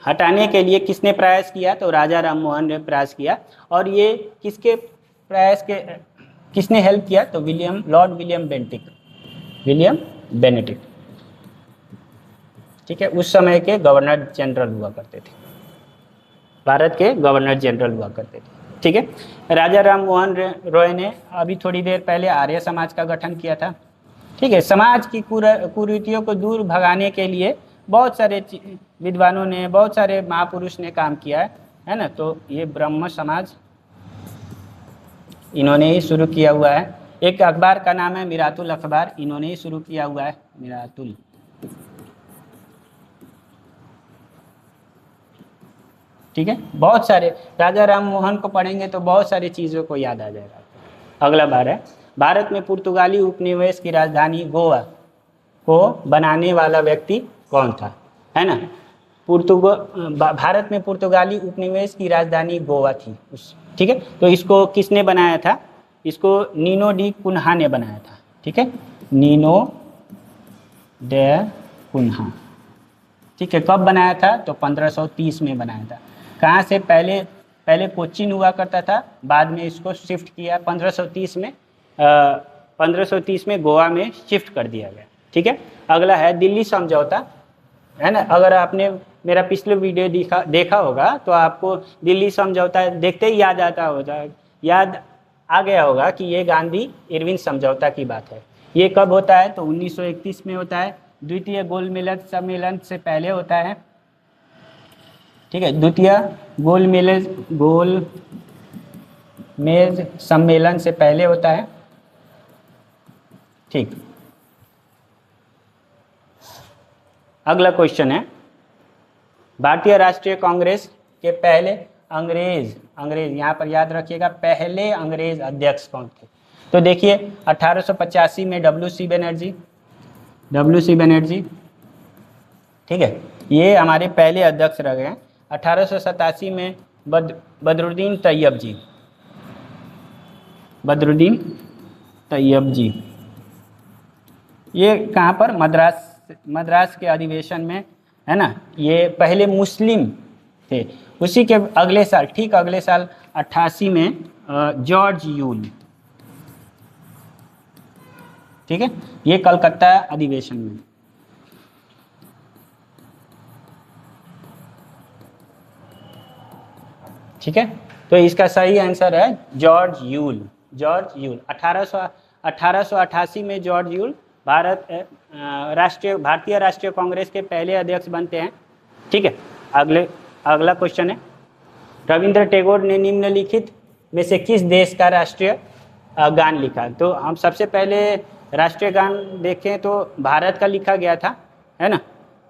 हटाने के लिए किसने प्रयास किया? तो राजा राम मोहन ने प्रयास किया। और ये किसने हेल्प किया? तो लॉर्ड विलियम बेनेटिक। ठीक है, उस समय के गवर्नर जनरल हुआ करते थे, भारत के गवर्नर जनरल हुआ करते थे। ठीक है, राजा राम मोहन रॉय ने अभी थोड़ी देर पहले आर्य समाज का गठन किया था। ठीक है, समाज की कुरीतियों को दूर भगाने के लिए बहुत सारे विद्वानों ने, बहुत सारे महापुरुष ने काम किया है ना। तो ये ब्रह्म समाज इन्होंने ही शुरू किया हुआ है। एक अखबार का नाम है मिरातुल अखबार, इन्होंने ही शुरू किया हुआ है, मिरातुल। ठीक है, बहुत सारे राजा राम मोहन को पढ़ेंगे तो बहुत सारी चीज़ों को याद आ जाएगा। अगला बार है भारत में पुर्तगाली उपनिवेश की राजधानी गोवा को बनाने वाला व्यक्ति कौन था? है ना, भारत में पुर्तगाली उपनिवेश की राजधानी गोवा थी ठीक है, तो इसको किसने बनाया था? इसको नीनो डी कुन्हा ने बनाया था। ठीक है, नीनो डे कुन्हा। ठीक है, कब बनाया था? तो 1530 में बनाया था। कहाँ से? पहले कोचीन हुआ करता था, बाद में इसको शिफ्ट किया 1530 में गोवा में शिफ्ट कर दिया गया। ठीक है, अगला है दिल्ली समझौता, है ना। अगर आपने मेरा पिछले वीडियो देखा होगा तो आपको दिल्ली समझौता देखते ही याद आ गया होगा कि ये गांधी इरविन समझौता की बात है। ये कब होता है? तो 1931 में होता है। द्वितीय गोलमेज सम्मेलन से पहले होता है। ठीक है, द्वितीय गोलमेज सम्मेलन से पहले होता है। ठीक, अगला क्वेश्चन है भारतीय राष्ट्रीय कांग्रेस के पहले अंग्रेज यहाँ पर याद रखिएगा, पहले अंग्रेज अध्यक्ष कौन थे? तो देखिए 1885 में WC बनर्जी। ठीक है, ये हमारे पहले अध्यक्ष रह गए। 1887 में बदरुद्दीन तैयब जी, ये कहाँ पर? मद्रास मद्रास के अधिवेशन में, है ना, ये पहले मुस्लिम थे। उसी के अगले साल, ठीक अगले साल 88 में जॉर्ज यूल, ठीक है, ये कलकत्ता अधिवेशन में। ठीक है, तो इसका सही आंसर है जॉर्ज यूल। जॉर्ज यूल 1888 में जॉर्ज यूल भारतीय राष्ट्रीय कांग्रेस के पहले अध्यक्ष बनते हैं। ठीक है, अगला क्वेश्चन है, रविंद्र टैगोर ने निम्नलिखित में से किस देश का राष्ट्रीय गान लिखा? तो हम सबसे पहले राष्ट्रीय गान देखें तो भारत का लिखा गया था, है ना।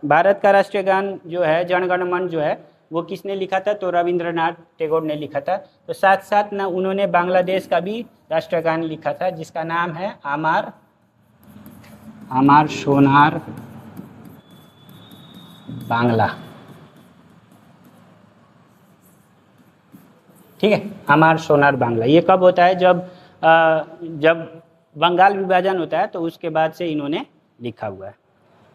भारत का राष्ट्रीय गान जो है जन गण मन जो है वो किसने लिखा था? तो रविंद्रनाथ टैगोर ने लिखा था। तो साथ साथ ना उन्होंने बांग्लादेश का भी राष्ट्रीय गान लिखा था जिसका नाम है आमार सोनार बांग्ला। ठीक है, आमार सोनार बांग्ला। ये कब होता है? जब बंगाल विभाजन होता है तो उसके बाद से इन्होंने लिखा हुआ है।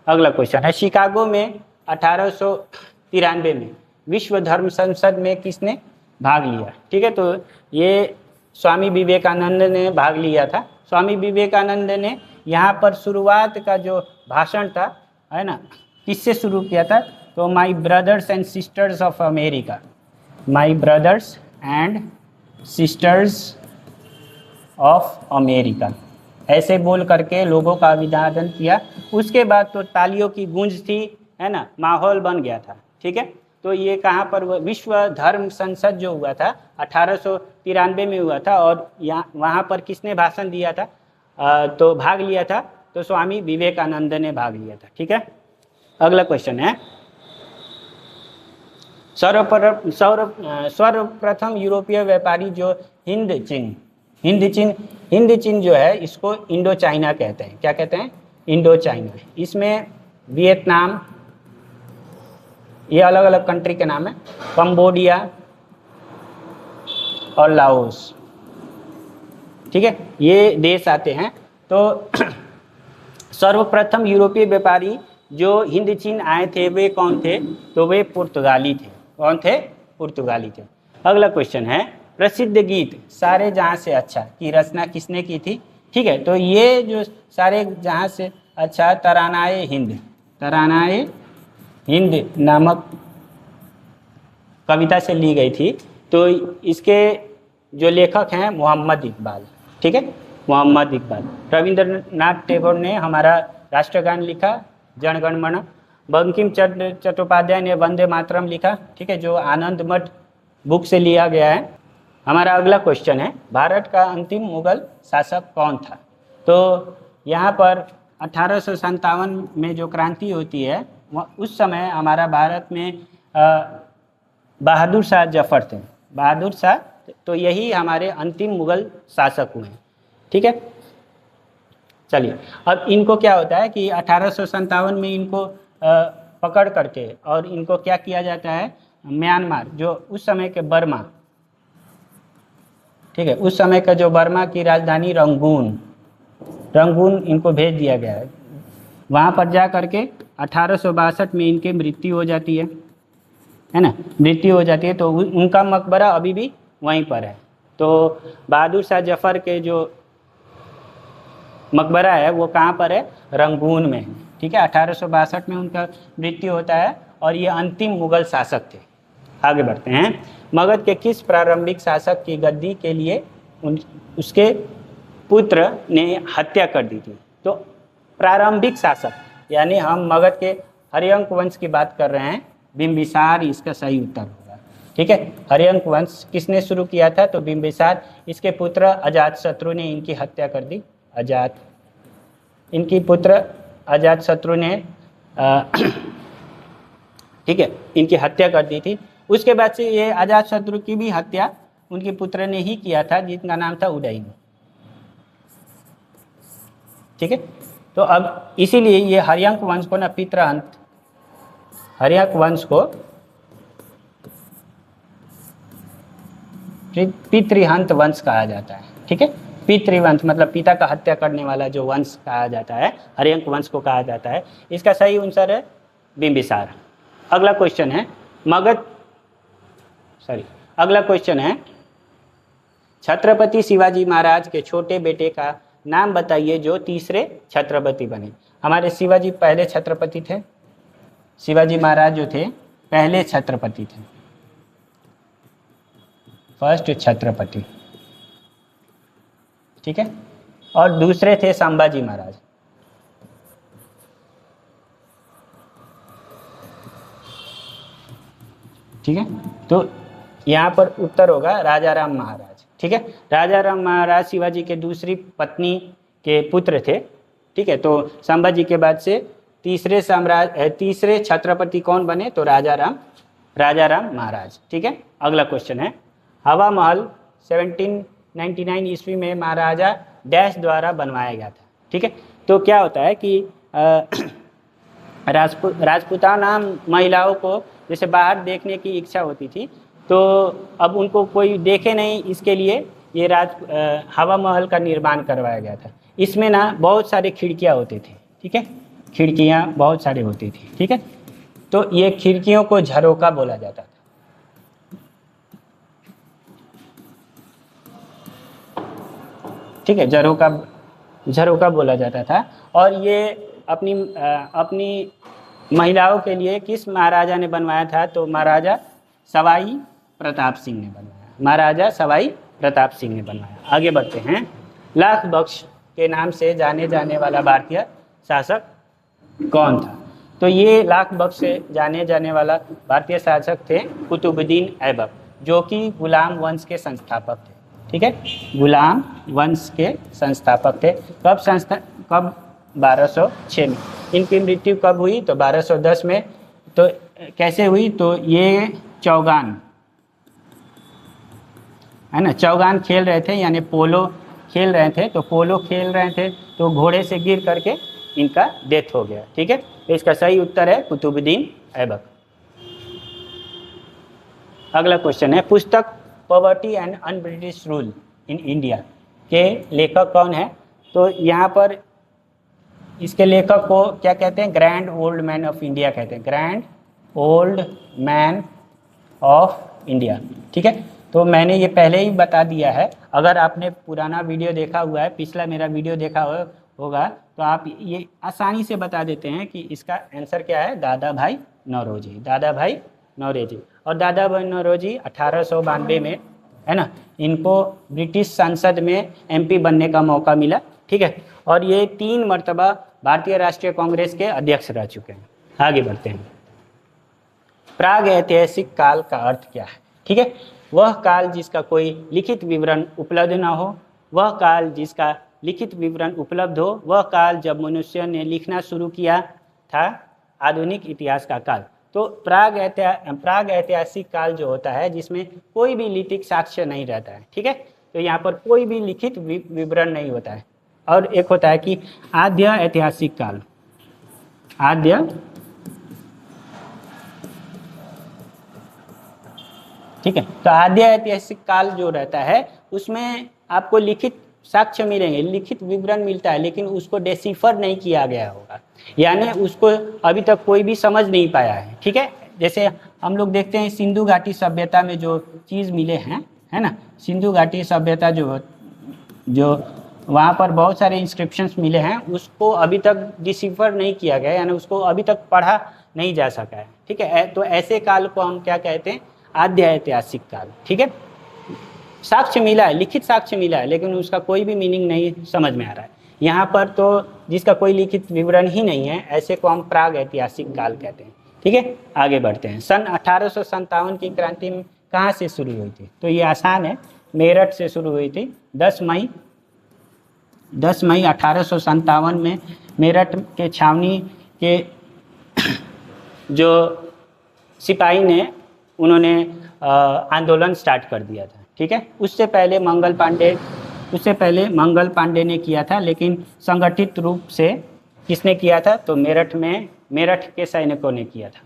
अगला क्वेश्चन है, शिकागो में 1893 में विश्व धर्म संसद में किसने भाग लिया? ठीक है, तो ये स्वामी विवेकानंद ने भाग लिया था। स्वामी विवेकानंद ने यहाँ पर शुरुआत का जो भाषण था, है ना, किससे शुरू किया था? तो my brothers and sisters of America, my brothers and sisters of America, ऐसे बोल करके लोगों का अभिवादन किया। उसके बाद तो तालियों की गूंज थी, है ना, माहौल बन गया था। ठीक है, तो ये कहाँ पर विश्व धर्म संसद जो हुआ था 1893 में हुआ था, और यहाँ वहाँ पर किसने भाषण दिया था? तो भाग लिया था तो स्वामी विवेकानंद ने भाग लिया था। ठीक है, अगला क्वेश्चन है, सर्वप्रथम यूरोपीय व्यापारी जो हिंद चीन जो है इसको इंडो चाइना कहते हैं। क्या कहते हैं? Indo China. इसमें वियतनाम, ये अलग अलग कंट्री के नाम है, कंबोडिया और लाओस। ठीक है, ये देश आते हैं। तो सर्वप्रथम यूरोपीय व्यापारी जो हिंद चीन आए थे वे कौन थे? तो वे पुर्तगाली थे। कौन थे? पुर्तगाली थे। अगला क्वेश्चन है, प्रसिद्ध गीत सारे जहाँ से अच्छा की रचना किसने की थी? ठीक है, तो ये जो सारे जहाँ से अच्छा तरानाए हिंद नामक कविता से ली गई थी। तो इसके जो लेखक हैं मोहम्मद इकबाल। ठीक है, मोहम्मद इकबाल। रविंद्रनाथ टैगोर ने हमारा राष्ट्रगान लिखा जन गण मन। बंकिम चंद्र चट्टोपाध्याय ने वंदे मातरम लिखा। ठीक है, जो आनंद मठ बुक से लिया गया है। हमारा अगला क्वेश्चन है, भारत का अंतिम मुगल शासक कौन था? तो यहाँ पर 1857 में जो क्रांति होती है उस समय हमारा भारत में बहादुर शाह जफर थे। बहादुर शाह, तो यही हमारे अंतिम मुगल शासक हुए। ठीक है, चलिए अब इनको क्या होता है कि 1857 में इनको पकड़ करके और इनको क्या किया जाता है, म्यांमार जो उस समय के बर्मा, ठीक है, उस समय का जो बर्मा की राजधानी रंगून इनको भेज दिया गया है। वहाँ पर जा करके 1862 में इनकी मृत्यु हो जाती है ना, मृत्यु हो जाती है। तो उनका मकबरा अभी भी वहीं पर है। तो बहादुर शाह जफर के जो मकबरा है वो कहाँ पर है? रंगून में। ठीक है, 1862 में उनका मृत्यु होता है और ये अंतिम मुगल शासक थे। आगे बढ़ते हैं, मगध के किस प्रारंभिक शासक की गद्दी के लिए उसके पुत्र ने हत्या कर दी थी? तो प्रारंभिक शासक यानी हम मगध के हर्यंक वंश की बात कर रहे हैं, बिंबिसार इसका सही उत्तर होगा। ठीक है, हर्यंक वंश किसने शुरू किया था? तो बिंबिसार। इसके पुत्र अजातशत्रु ने इनकी हत्या कर दी। इनकी पुत्र अजातशत्रु ने ठीक है इनकी हत्या कर दी थी। उसके बाद से ये अजातशत्रु की भी हत्या उनके पुत्र ने ही किया था जिनका नाम था उदयन। ठीक है, तो अब इसीलिए ये हर्यंक वंश को ना हर्यंक वंश को पितृहंत वंश कहा जाता है। ठीक है, पितृवंश मतलब पिता का हत्या करने वाला जो वंश कहा जाता है, हर्यंक वंश को कहा जाता है। इसका सही आंसर है बिंबिसार। अगला क्वेश्चन है अगला क्वेश्चन है छत्रपति शिवाजी महाराज के छोटे बेटे का नाम बताइए जो तीसरे छत्रपति बने। हमारे शिवाजी पहले छत्रपति थे, शिवाजी महाराज जो थे पहले छत्रपति थे, फर्स्ट छत्रपति, ठीक है। और दूसरे थे संभाजी महाराज, ठीक है। तो यहाँ पर उत्तर होगा राजा राम महाराज, ठीक है। राजा राम महाराज शिवाजी के दूसरी पत्नी के पुत्र थे, ठीक है। तो संभाजी के बाद से तीसरे छत्रपति कौन बने, तो राजा राम महाराज, ठीक है। अगला क्वेश्चन है हवा महल 1799 ईस्वी में महाराजा डैश द्वारा बनवाया गया था, ठीक है। तो क्या होता है कि राजपूताना महिलाओं को जैसे बाहर देखने की इच्छा होती थी, तो अब उनको कोई देखे नहीं, इसके लिए ये हवा महल का निर्माण करवाया गया था। इसमें ना बहुत सारे खिड़कियाँ होते थे, ठीक है, खिड़कियाँ बहुत सारी होती थी, ठीक है। तो ये खिड़कियों को झरोका बोला जाता था, ठीक है, झरोका बोला जाता था। और ये अपनी महिलाओं के लिए किस महाराजा ने बनवाया था, तो महाराजा सवाई प्रताप सिंह ने बनवाया, महाराजा सवाई प्रताप सिंह ने बनवाया। आगे बढ़ते हैं। लाख बख्श के नाम से जाने जाने वाला भारतीय शासक कौन था, तो ये लाख बख्श से जाने जाने वाला भारतीय शासक थे कुतुबुद्दीन ऐबक, जो कि गुलाम वंश के संस्थापक थे, ठीक है, गुलाम वंश के संस्थापक थे। कब 1206 में। इनकी मृत्यु कब हुई, तो 1210 में। तो कैसे हुई, तो ये चौगान है ना, चौगान खेल रहे थे, यानी पोलो खेल रहे थे, तो पोलो खेल रहे थे तो घोड़े से गिर करके इनका डेथ हो गया, ठीक है। तो इसका सही उत्तर है कुतुबुद्दीन ऐबक। अगला क्वेश्चन है पुस्तक poverty and un British rule in India के लेखक कौन है, तो यहाँ पर इसके लेखक को क्या कहते हैं, grand old man of India कहते हैं, grand old man of India, ठीक है। तो मैंने ये पहले ही बता दिया है, अगर आपने पुराना वीडियो देखा हुआ है, पिछला मेरा वीडियो देखा होगा, तो आप ये आसानी से बता देते हैं कि इसका आंसर क्या है, दादा भाई नौरोजी, दादा भाई नौरोजी। और दादा भाई नौरोजी 1892 में, है ना, इनको ब्रिटिश संसद में MP बनने का मौका मिला, ठीक है। और ये 3 मरतबा भारतीय राष्ट्रीय कांग्रेस के अध्यक्ष रह चुके हैं। आगे बढ़ते हैं। प्राग ऐतिहासिक काल का अर्थ क्या है, ठीक है, वह काल जिसका कोई लिखित विवरण उपलब्ध न हो, वह काल जिसका लिखित विवरण उपलब्ध हो, वह काल जब मनुष्य ने लिखना शुरू किया था, आधुनिक इतिहास का काल। तो प्राग ऐतिहासिक काल जो होता है जिसमें कोई भी लिखित साक्ष्य नहीं रहता है, ठीक है। तो यहाँ पर कोई भी लिखित विवरण नहीं होता है। और एक होता है कि आद्य ऐतिहासिक काल, ठीक है। तो आद्य ऐतिहासिक काल जो रहता है उसमें आपको लिखित साक्ष्य मिलेंगे, लिखित विवरण मिलता है, लेकिन उसको डेसिफर नहीं किया गया होगा, यानी उसको अभी तक कोई भी समझ नहीं पाया है, ठीक है। जैसे हम लोग देखते हैं सिंधु घाटी सभ्यता में जो चीज़ मिले हैं, है ना, सिंधु घाटी सभ्यता जो वहाँ पर बहुत सारे इंस्क्रिप्शंस मिले हैं, उसको अभी तक डिसिफर नहीं किया गया, यानी उसको अभी तक पढ़ा नहीं जा सका है, ठीक है। तो ऐसे काल को हम क्या कहते हैं, आद्य ऐतिहासिक काल, ठीक है। साक्ष्य मिला है, लिखित साक्ष्य मिला है, लेकिन उसका कोई भी मीनिंग नहीं समझ में आ रहा है यहाँ पर, तो जिसका कोई लिखित विवरण ही नहीं है, ऐसे को हम प्राग ऐतिहासिक काल कहते हैं, ठीक है। आगे बढ़ते हैं। सन 1857 की क्रांति कहाँ से शुरू हुई थी, तो ये आसान है, मेरठ से शुरू हुई थी। 10 मई 1857 में मेरठ के छावनी के जो सिपाही ने उन्होंने आंदोलन स्टार्ट कर दिया था, ठीक है। उससे पहले मंगल पांडे ने किया था, लेकिन संगठित रूप से किसने किया था, तो मेरठ के सैनिकों ने किया था।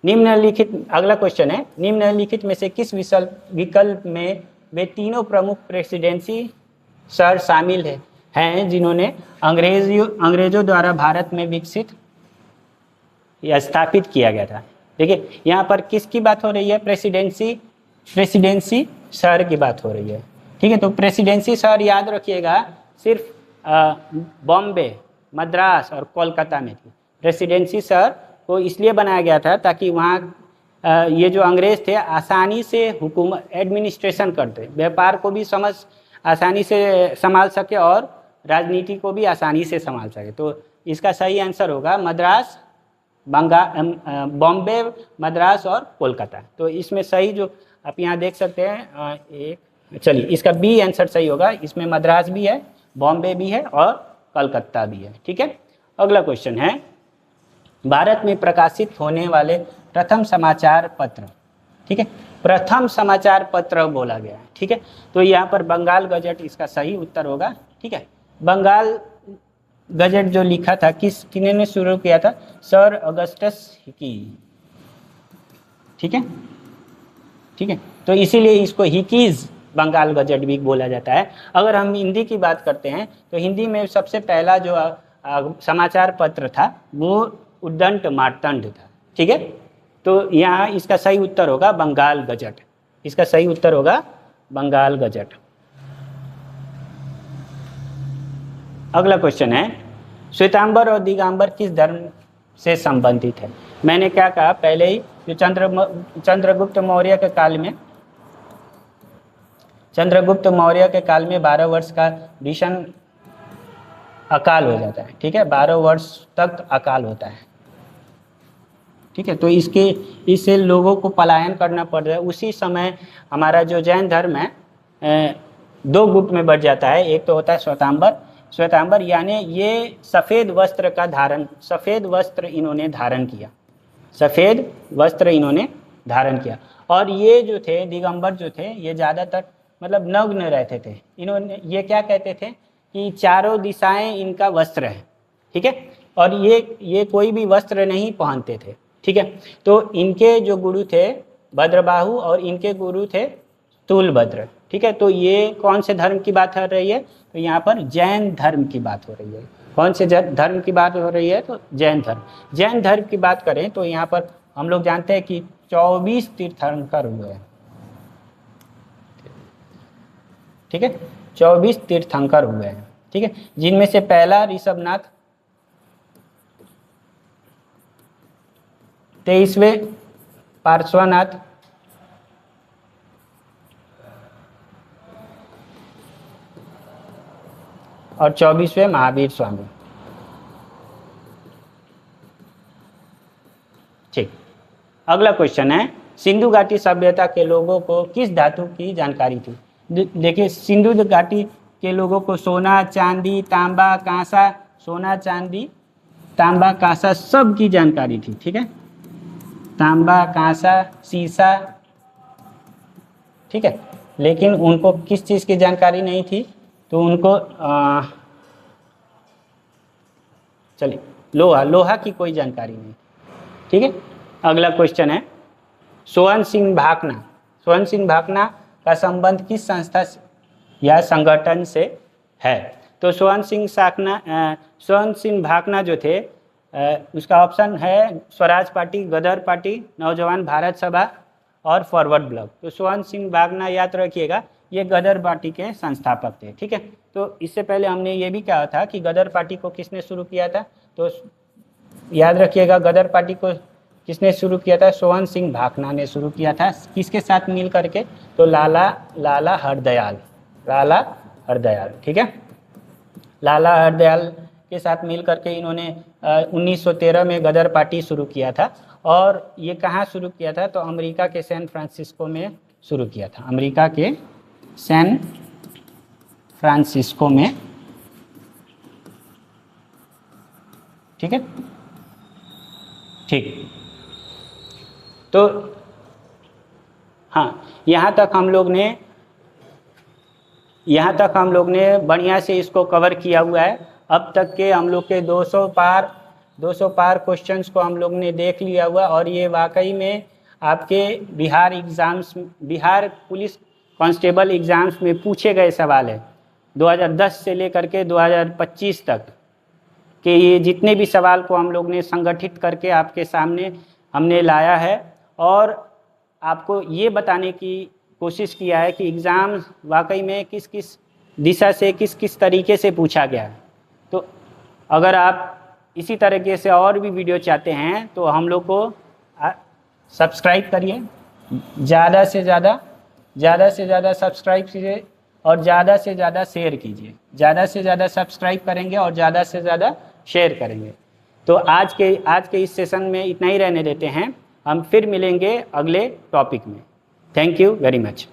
निम्नलिखित, अगला क्वेश्चन है, निम्नलिखित में से किस विकल्प में वे तीनों प्रमुख प्रेसिडेंसी सर शामिल हैं जिन्होंने अंग्रेजों द्वारा भारत में विकसित या स्थापित किया गया था। देखिए यहाँ पर किसकी बात हो रही है, प्रेसिडेंसी शहर की बात हो रही है। ठीक है, तो प्रेसिडेंसी शहर याद रखिएगा सिर्फ बॉम्बे, मद्रास और कोलकाता में थी। प्रेसिडेंसी शहर को इसलिए बनाया गया था ताकि वहाँ ये जो अंग्रेज थे आसानी से हुकूमत एडमिनिस्ट्रेशन करते, व्यापार को भी आसानी से संभाल सके और राजनीति को भी आसानी से संभाल सके। तो इसका सही आंसर होगा मद्रास, बॉम्बे, मद्रास और कोलकाता। तो इसमें सही जो आप यहाँ देख सकते हैं चलिए इसका बी आंसर सही होगा। इसमें मद्रास भी है, बॉम्बे भी है और कलकत्ता भी है। ठीक है, अगला क्वेश्चन है भारत में प्रकाशित होने वाले प्रथम समाचार पत्र। ठीक है, प्रथम समाचार पत्र बोला गया है। ठीक है, तो यहाँ पर बंगाल गजट इसका सही उत्तर होगा। ठीक है, बंगाल गजट जो लिखा था किसने शुरू किया था, सर अगस्टस हिकी। ठीक है, ठीक है, तो इसीलिए इसको हिकीज बंगाल गजट भी बोला जाता है। अगर हम हिंदी की बात करते हैं तो हिंदी में सबसे पहला जो समाचार पत्र था वो उद्दंड मार्तंड था। ठीक है, तो यहाँ इसका सही उत्तर होगा बंगाल गजट। इसका सही उत्तर होगा बंगाल गजट। अगला क्वेश्चन है श्वेतांबर और दिगंबर किस धर्म से संबंधित है। मैंने क्या कहा पहले ही, जो चंद्रगुप्त मौर्य के काल में 12 वर्ष का भीषण अकाल हो जाता है। ठीक है, 12 वर्ष तक अकाल होता है। ठीक है, तो इससे लोगों को पलायन करना पड़ रहा है। उसी समय हमारा जो जैन धर्म है 2 गुट में बढ़ जाता है। एक तो होता है श्वेतांबर यानी ये सफ़ेद वस्त्र इन्होंने धारण किया। और ये जो थे दिगंबर जो थे ये ज़्यादातर मतलब नग्न रहते थे। इन्होंने ये क्या कहते थे कि चारों दिशाएं इनका वस्त्र है। ठीक है, और ये कोई भी वस्त्र नहीं पहनते थे। ठीक है, तो इनके जो गुरु थे भद्रबाहु और इनके गुरु थे तुलभद्र। ठीक है, तो ये कौन से धर्म की बात हो रही है, तो यहाँ पर जैन धर्म की बात हो रही है। कौन से धर्म की बात हो रही है, तो जैन धर्म की बात करें तो यहाँ पर हम लोग जानते हैं कि 24 तीर्थंकर हुए हैं। ठीक है, 24 तीर्थंकर हुए हैं। ठीक है, जिनमें से पहला ऋषभनाथ, 23वें पार्श्वनाथ, और 24वें महावीर स्वामी। ठीक, अगला क्वेश्चन है सिंधु घाटी सभ्यता के लोगों को किस धातु की जानकारी थी। देखिए सिंधु घाटी के लोगों को सोना, चांदी, तांबा, कांसा सब की जानकारी थी। ठीक है, तांबा, कांसा, सीसा। ठीक है, लेकिन उनको किस चीज़ की जानकारी नहीं थी, तो उनको चलिए लोहा की कोई जानकारी नहीं। ठीक है, अगला क्वेश्चन है सोहन सिंह भाकना का संबंध किस संस्था या संगठन से है। तो सोहन सिंह भाकना जो थे उसका ऑप्शन है स्वराज पार्टी, गदर पार्टी, नौजवान भारत सभा और फॉरवर्ड ब्लॉक। तो सोहन सिंह भाकना याद रखिएगा ये गदर पार्टी के संस्थापक थे। ठीक है, तो इससे पहले हमने ये भी कहा था कि गदर पार्टी को किसने शुरू किया था, तो याद रखिएगा गदर पार्टी को किसने शुरू किया था, सोहन सिंह भाकना ने शुरू किया था। किसके साथ मिल करके, तो लाला हरदयाल। ठीक है, लाला हरदयाल के साथ मिल करके इन्होंने 1913 में गदर पार्टी शुरू किया था। और ये कहाँ शुरू किया था, तो अमेरिका के सैन फ्रांसिस्को में शुरू किया था। अमेरिका के सैन फ्रांसिस्को में। ठीक है, ठीक, तो हाँ यहाँ तक हम लोग ने बढ़िया से इसको कवर किया हुआ है। अब तक के हम लोग के 200 पार क्वेश्चंस को हम लोग ने देख लिया हुआ। और ये वाकई में आपके बिहार पुलिस कांस्टेबल एग्ज़ाम्स में पूछे गए सवाल है। 2010 से लेकर के 2025 तक के ये जितने भी सवाल को हम लोग ने संगठित करके आपके सामने हमने लाया है और आपको ये बताने की कोशिश किया है कि एग्ज़ाम वाकई में किस किस दिशा से किस किस तरीके से पूछा गया है। तो अगर आप इसी तरीके से और भी वीडियो चाहते हैं तो हम लोग को सब्सक्राइब करिए, ज़्यादा से ज़्यादा सब्सक्राइब कीजिए और ज़्यादा से ज़्यादा शेयर कीजिए। ज़्यादा से ज़्यादा सब्सक्राइब करेंगे और ज़्यादा से ज़्यादा शेयर करेंगे। तो आज के इस सेशन में इतना ही रहने देते हैं। हम फिर मिलेंगे अगले टॉपिक में। Thank you very much.